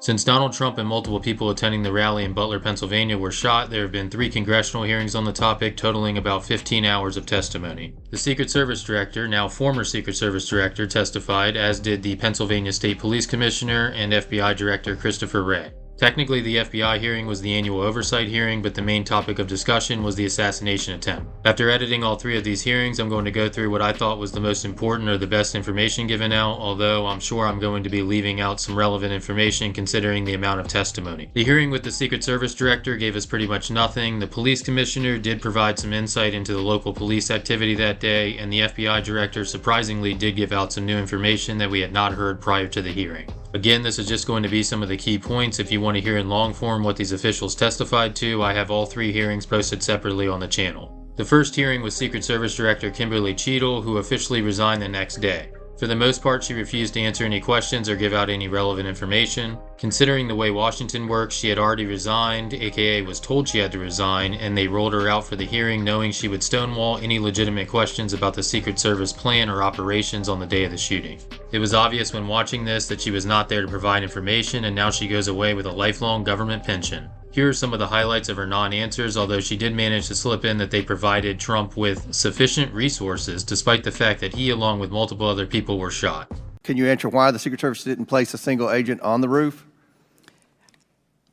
Since Donald Trump and multiple people attending the rally in Butler, Pennsylvania were shot, there have been 3 congressional hearings on the topic, totaling about 15 hours of testimony. The Secret Service Director, now former Secret Service Director, testified, as did the Pennsylvania State Police Commissioner and FBI Director Christopher Wray. Technically, the FBI hearing was the annual oversight hearing, but the main topic of discussion was the assassination attempt. After editing all 3 of these hearings, I'm going to go through what I thought was the most important or the best information given out, although I'm sure I'm going to be leaving out some relevant information considering the amount of testimony. The hearing with the Secret Service Director gave us pretty much nothing. The Police Commissioner did provide some insight into the local police activity that day, and the FBI Director surprisingly did give out some new information that we had not heard prior to the hearing. Again, this is just going to be some of the key points. If you want to hear in long form what these officials testified to, I have all 3 hearings posted separately on the channel. The first hearing was Secret Service Director Kimberly Cheadle, who officially resigned the next day. For the most part, she refused to answer any questions or give out any relevant information. Considering the way Washington works, she had already resigned, aka was told she had to resign, and they rolled her out for the hearing knowing she would stonewall any legitimate questions about the Secret Service plan or operations on the day of the shooting. It was obvious when watching this that she was not there to provide information, and now she goes away with a lifelong government pension. Here are some of the highlights of her non-answers, although she did manage to slip in that they provided Trump with sufficient resources despite the fact that he, along with multiple other people, were shot. Can you answer why the Secret Service didn't place a single agent on the roof?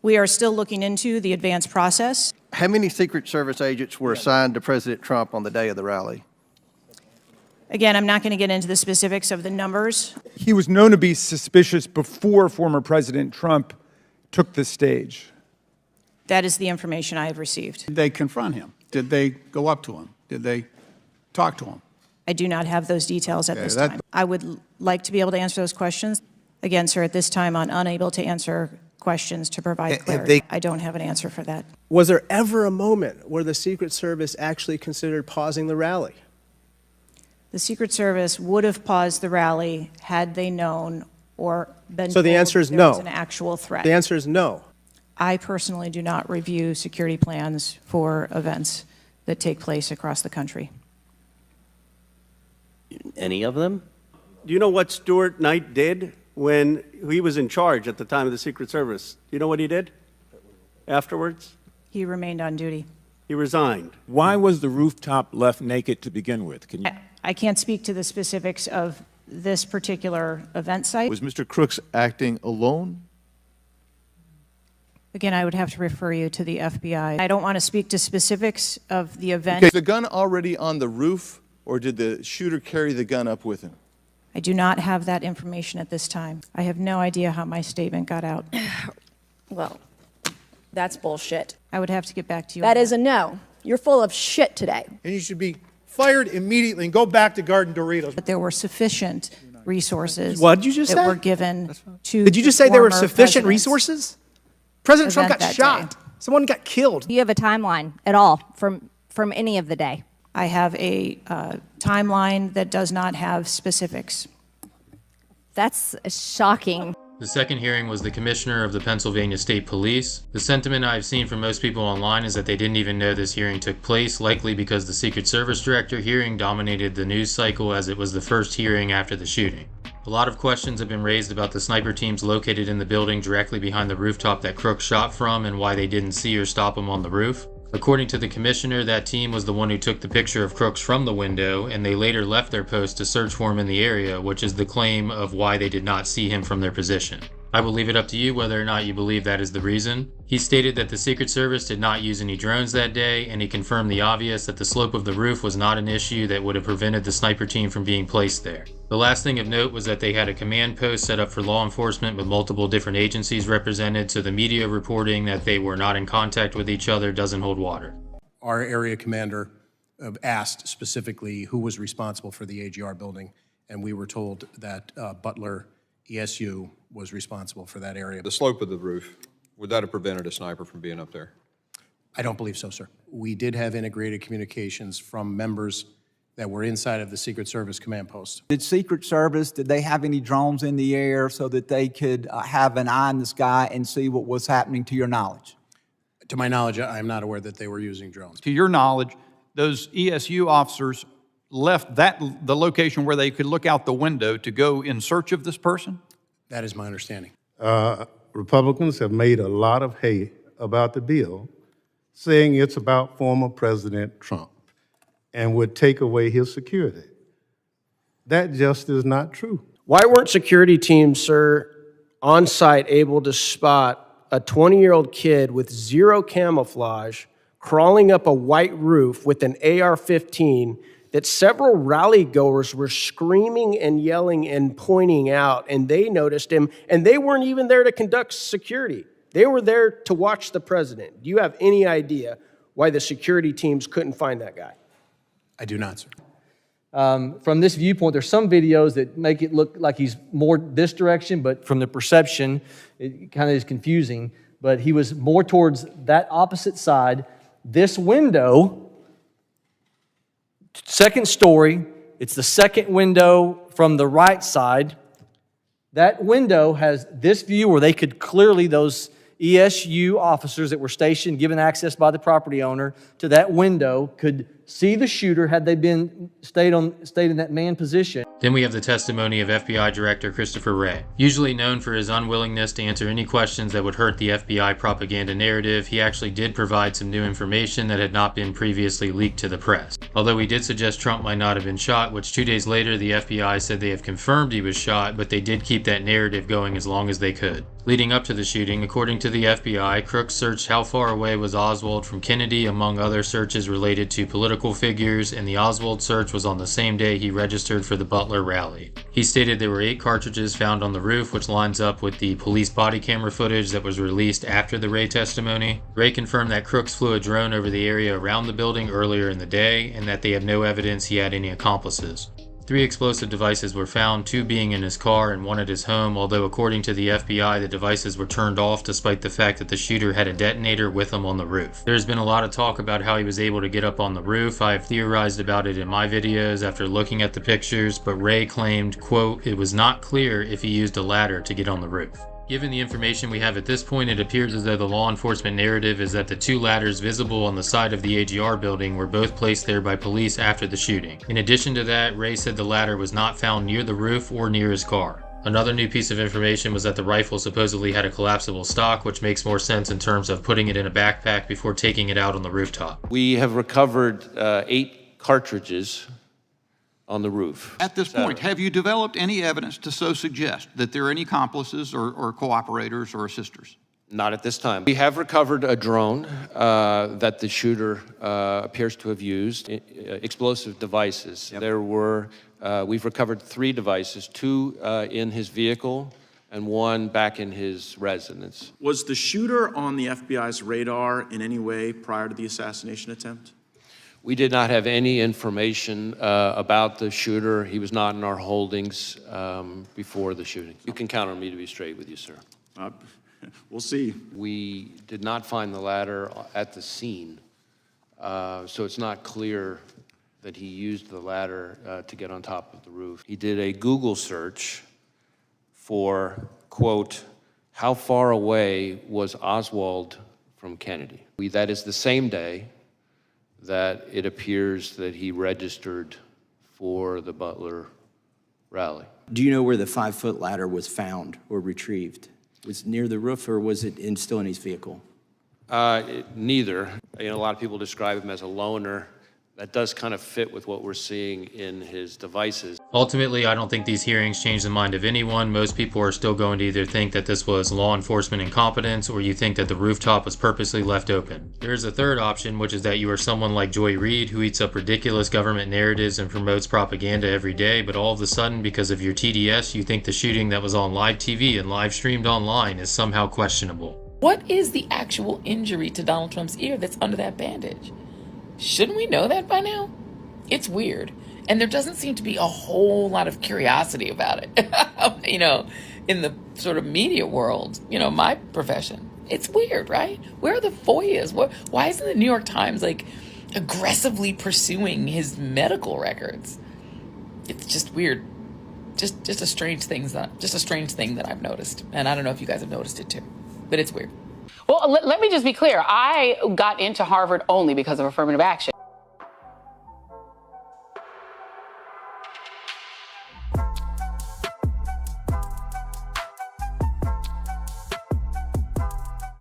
We are still looking into the advanced process. How many Secret Service agents were assigned to President Trump on the day of the rally? Again, I'm not going to get into the specifics of the numbers. He was known to be suspicious before former President Trump took the stage. That is the information I have received. Did they confront him? Did they go up to him? Did they talk to him? I do not have those details at this time. I would like to be able to answer those questions. Again, sir, at this time, I'm unable to answer questions to provide clarity. I don't have an answer for that. Was there ever a moment where the Secret Service actually considered pausing the rally? The Secret Service would have paused the rally had they known or been So the told answer is there no. was an actual threat. The answer is no. I personally do not review security plans for events that take place across the country. Any of them? Do you know what Stuart Knight did when he was in charge at the time of the Secret Service? Do you know what he did afterwards? He remained on duty. He resigned. Why was the rooftop left naked to begin with? Can you... I can't speak to the specifics of this particular event site. Was Mr. Crooks acting alone? Again, I would have to refer you to the FBI. I don't want to speak to specifics of the event. Okay, is the gun already on the roof, or did the shooter carry the gun up with him? I do not have that information at this time. I have no idea how my statement got out. Well, that's bullshit. I would have to get back to you. That is a no. You're full of shit today. And you should be fired immediately and go back to Garden Doritos. But there were sufficient resources What did you just that say? were given to Did you just say there were former sufficient presidents. resources? President Trump Event got that shot. day. Someone got killed. Do you have a timeline at all from any of the day? I have a timeline that does not have specifics. That's shocking. The second hearing was the Commissioner of the Pennsylvania State Police. The sentiment I've seen from most people online is that they didn't even know this hearing took place, likely because the Secret Service Director hearing dominated the news cycle as it was the first hearing after the shooting. A lot of questions have been raised about the sniper teams located in the building directly behind the rooftop that Crooks shot from and why they didn't see or stop him on the roof. According to the commissioner, that team was the one who took the picture of Crooks from the window, and they later left their post to search for him in the area, which is the claim of why they did not see him from their position. I will leave it up to you whether or not you believe that is the reason. He stated that the Secret Service did not use any drones that day, and he confirmed the obvious that the slope of the roof was not an issue that would have prevented the sniper team from being placed there. The last thing of note was that they had a command post set up for law enforcement with multiple different agencies represented, so the media reporting that they were not in contact with each other doesn't hold water. Our area commander asked specifically who was responsible for the AGR building, and we were told that Butler ESU was responsible for that area. The slope of the roof, would that have prevented a sniper from being up there? I don't believe so, sir. We did have integrated communications from members that were inside of the Secret Service command post. Did Secret Service, did they have any drones in the air so that they could have an eye in the sky and see what was happening, to your knowledge? To my knowledge, I'm not aware that they were using drones. To your knowledge, those ESU officers left the location where they could look out the window to go in search of this person? That is my understanding. Republicans have made a lot of hay about the bill, saying it's about former President Trump and would take away his security. That just is not true. Why weren't security teams, sir, on site able to spot a 20-year-old kid with zero camouflage crawling up a white roof with an AR-15 that several rally goers were screaming and yelling and pointing out, and they noticed him, and they weren't even there to conduct security. They were there to watch the president. Do you have any idea why the security teams couldn't find that guy? I do not, sir. From this viewpoint, there's some videos that make it look like he's more this direction, but from the perception, it kind of is confusing. But he was more towards that opposite side. This window, second story, it's the second window from the right side. That window has this view where they could clearly, those ESU officers that were stationed, given access by the property owner to that window, could see the shooter had they been stayed in that man position. Then we have the testimony of FBI Director Christopher Wray. Usually known for his unwillingness to answer any questions that would hurt the FBI propaganda narrative, he actually did provide some new information that had not been previously leaked to the press. Although he did suggest Trump might not have been shot, which 2 days later the FBI said they have confirmed he was shot, but they did keep that narrative going as long as they could. Leading up to the shooting, according to the FBI, crooks searched how far away was Oswald from Kennedy, among other searches related to political figures, and the Oswald search was on the same day he registered for the Butler rally. He stated there were 8 cartridges found on the roof, which lines up with the police body camera footage that was released after the Wray testimony. Wray confirmed that crooks flew a drone over the area around the building earlier in the day, and that they have no evidence he had any accomplices. 3 explosive devices were found, 2 being in his car and 1 at his home, although according to the FBI, the devices were turned off despite the fact that the shooter had a detonator with him on the roof. There's been a lot of talk about how he was able to get up on the roof. I have theorized about it in my videos after looking at the pictures, but Wray claimed, quote, it was not clear if he used a ladder to get on the roof. Given the information we have at this point, it appears as though the law enforcement narrative is that the 2 ladders visible on the side of the AGR building were both placed there by police after the shooting. In addition to that, Wray said the ladder was not found near the roof or near his car. Another new piece of information was that the rifle supposedly had a collapsible stock, which makes more sense in terms of putting it in a backpack before taking it out on the rooftop. We have recovered 8 cartridges on the roof. At this point, have you developed any evidence to so suggest that there are any accomplices or cooperators or assisters? Not at this time. We have recovered a drone that the shooter appears to have used, explosive devices. Yep. We've recovered 3 devices, 2 in his vehicle and 1 back in his residence. Was the shooter on the FBI's radar in any way prior to the assassination attempt? We did not have any information about the shooter. He was not in our holdings before the shooting. You can count on me to be straight with you, sir. We'll see. We did not find the ladder at the scene, so it's not clear that he used the ladder to get on top of the roof. He did a Google search for, quote, how far away was Oswald from Kennedy? That is the same day that it appears that he registered for the Butler rally. Do you know where the 5-foot ladder was found or retrieved? Was it near the roof or was it still in his vehicle? Neither. You know, a lot of people describe him as a loner. That does kind of fit with what we're seeing in his devices. Ultimately, I don't think these hearings change the mind of anyone. Most people are still going to either think that this was law enforcement incompetence or you think that the rooftop was purposely left open. There is a third option, which is that you are someone like Joy Reid who eats up ridiculous government narratives and promotes propaganda every day, but all of a sudden, because of your TDS, you think the shooting that was on live TV and live streamed online is somehow questionable. What is the actual injury to Donald Trump's ear that's under that bandage? Shouldn't we know that by now? It's weird. And there doesn't seem to be a whole lot of curiosity about it, you know, in the sort of media world, you know, my profession. It's weird, right? Where are the FOIAs? Why isn't the New York Times, like, aggressively pursuing his medical records? It's just weird. Just a strange thing that I've noticed. And I don't know if you guys have noticed it too, but it's weird. Well, let me just be clear. I got into Harvard only because of affirmative action.